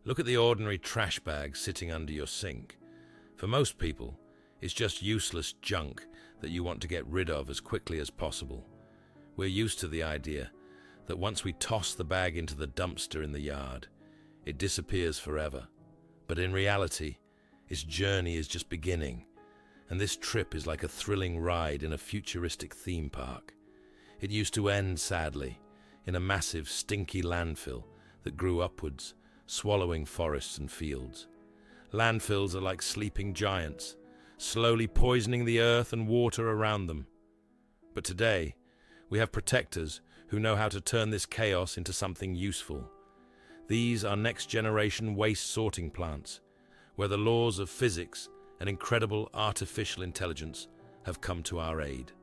Look at the ordinary trash bag sitting under your sink. For most people, it's just useless junk that you want to get rid of as quickly as possible. We're used to the idea that once we toss the bag into the dumpster in the yard, it disappears forever. But in reality, its journey is just beginning, and this trip is like a thrilling ride in a futuristic theme park. It used to end, sadly, in a massive, stinky landfill that grew upwards, swallowing forests and fields. Landfills are like sleeping giants, slowly poisoning the earth and water around them. But today, we have protectors who know how to turn this chaos into something useful. These are next-generation waste sorting plants, where the laws of physics and incredible artificial intelligence have come to our aid.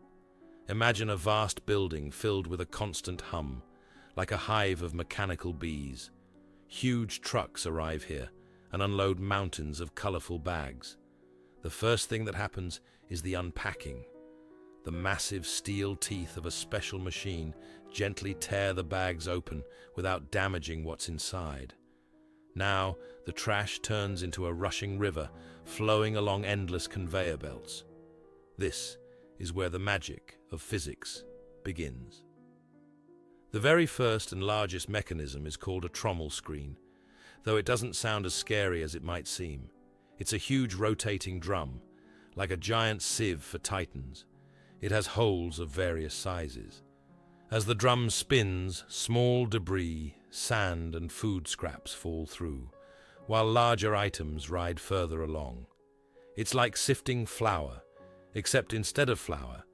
Imagine a vast building filled with a constant hum, like a hive of mechanical bees. Huge trucks arrive here and unload mountains of colorful bags. The first thing that happens is the unpacking. The massive steel teeth of a special machine gently tear the bags open without damaging what's inside. Now, the trash turns into a rushing river, flowing along endless conveyor belts. This is where the magic of physics begins. The very first and largest mechanism is called a trommel screen, though it doesn't sound as scary as it might seem. It's a huge rotating drum, like a giant sieve for titans. It has holes of various sizes. As the drum spins, small debris, sand and food scraps fall through, while larger items ride further along. It's like sifting flour, except instead of flour,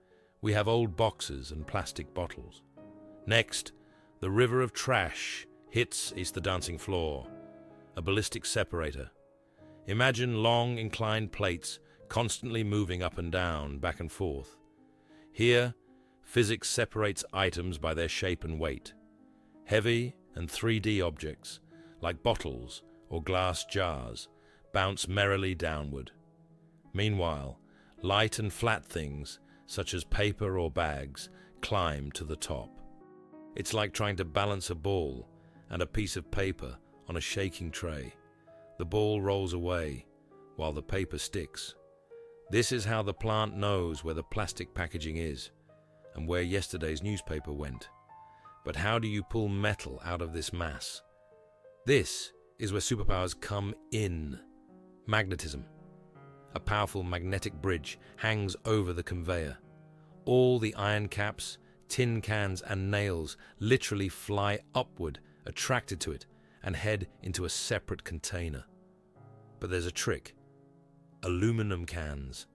we have old boxes and plastic bottles. Next, the river of trash hits the dancing floor, a ballistic separator. Imagine long inclined plates constantly moving up and down, back and forth. Here, physics separates items by their shape and weight. Heavy and 3D objects, like bottles or glass jars, bounce merrily downward. Meanwhile, light and flat things, such as paper or bags, climb to the top. It's like trying to balance a ball and a piece of paper on a shaking tray. The ball rolls away, while the paper sticks. This is how the plant knows where the plastic packaging is, and where yesterday's newspaper went. But how do you pull metal out of this mass? This is where superpowers come in. Magnetism. A powerful magnetic bridge hangs over the conveyor. All the iron caps, tin cans and nails literally fly upward, attracted to it, and head into a separate container. But there's a trick. Aluminum cans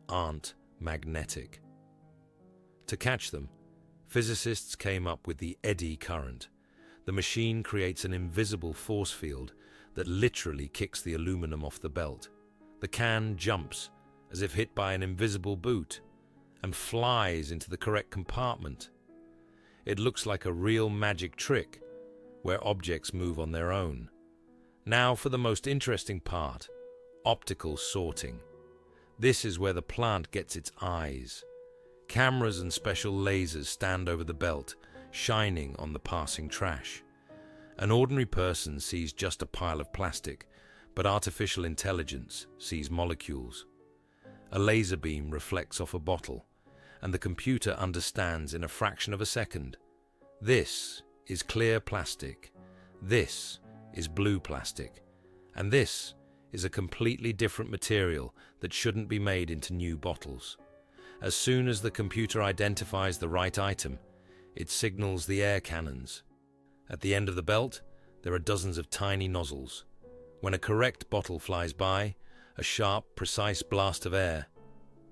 aren't magnetic. To catch them, physicists came up with the eddy current. The machine creates an invisible force field that literally kicks the aluminum off the belt. The can jumps, as if hit by an invisible boot, and flies into the correct compartment. It looks like a real magic trick, where objects move on their own. Now for the most interesting part, optical sorting. This is where the plant gets its eyes. Cameras and special lasers stand over the belt, shining on the passing trash. An ordinary person sees just a pile of plastic, but artificial intelligence sees molecules. A laser beam reflects off a bottle, and the computer understands in a fraction of a second. This is clear plastic, this is blue plastic, and this is a completely different material that shouldn't be made into new bottles. As soon as the computer identifies the right item, it signals the air cannons. At the end of the belt, there are dozens of tiny nozzles. When a correct bottle flies by, a sharp, precise blast of air,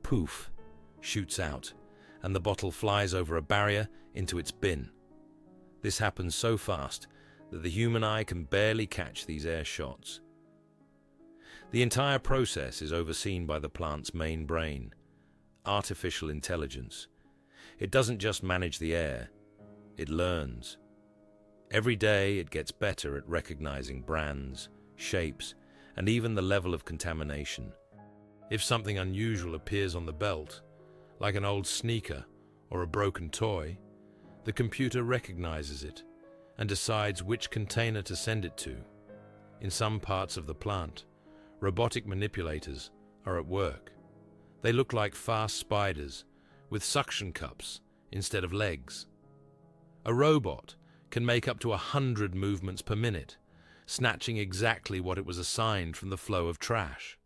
poof, shoots out, and the bottle flies over a barrier into its bin. This happens so fast that the human eye can barely catch these air shots. The entire process is overseen by the plant's main brain, artificial intelligence. It doesn't just manage the air, it learns. Every day it gets better at recognizing brands, shapes, and even the level of contamination. If something unusual appears on the belt, like an old sneaker or a broken toy, the computer recognizes it and decides which container to send it to. In some parts of the plant, robotic manipulators are at work. They look like fast spiders with suction cups instead of legs. A robot can make up to 100 movements per minute, snatching exactly what it was assigned from the flow of trash.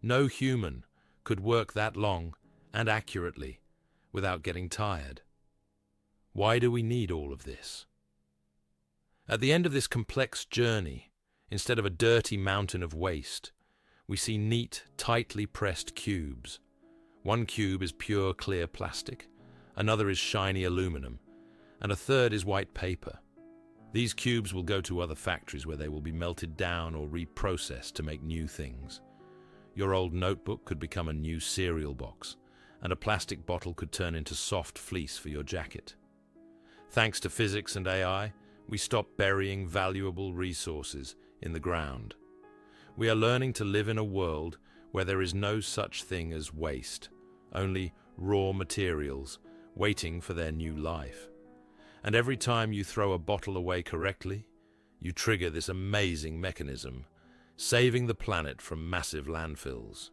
No human could work that long and accurately without getting tired. Why do we need all of this? At the end of this complex journey, instead of a dirty mountain of waste, we see neat, tightly pressed cubes. One cube is pure clear plastic, another is shiny aluminum, and a third is white paper. These cubes will go to other factories where they will be melted down or reprocessed to make new things. Your old notebook could become a new cereal box, and a plastic bottle could turn into soft fleece for your jacket. Thanks to physics and AI, we stop burying valuable resources in the ground. We are learning to live in a world where there is no such thing as waste, only raw materials waiting for their new life. And every time you throw a bottle away correctly, you trigger this amazing mechanism, saving the planet from massive landfills.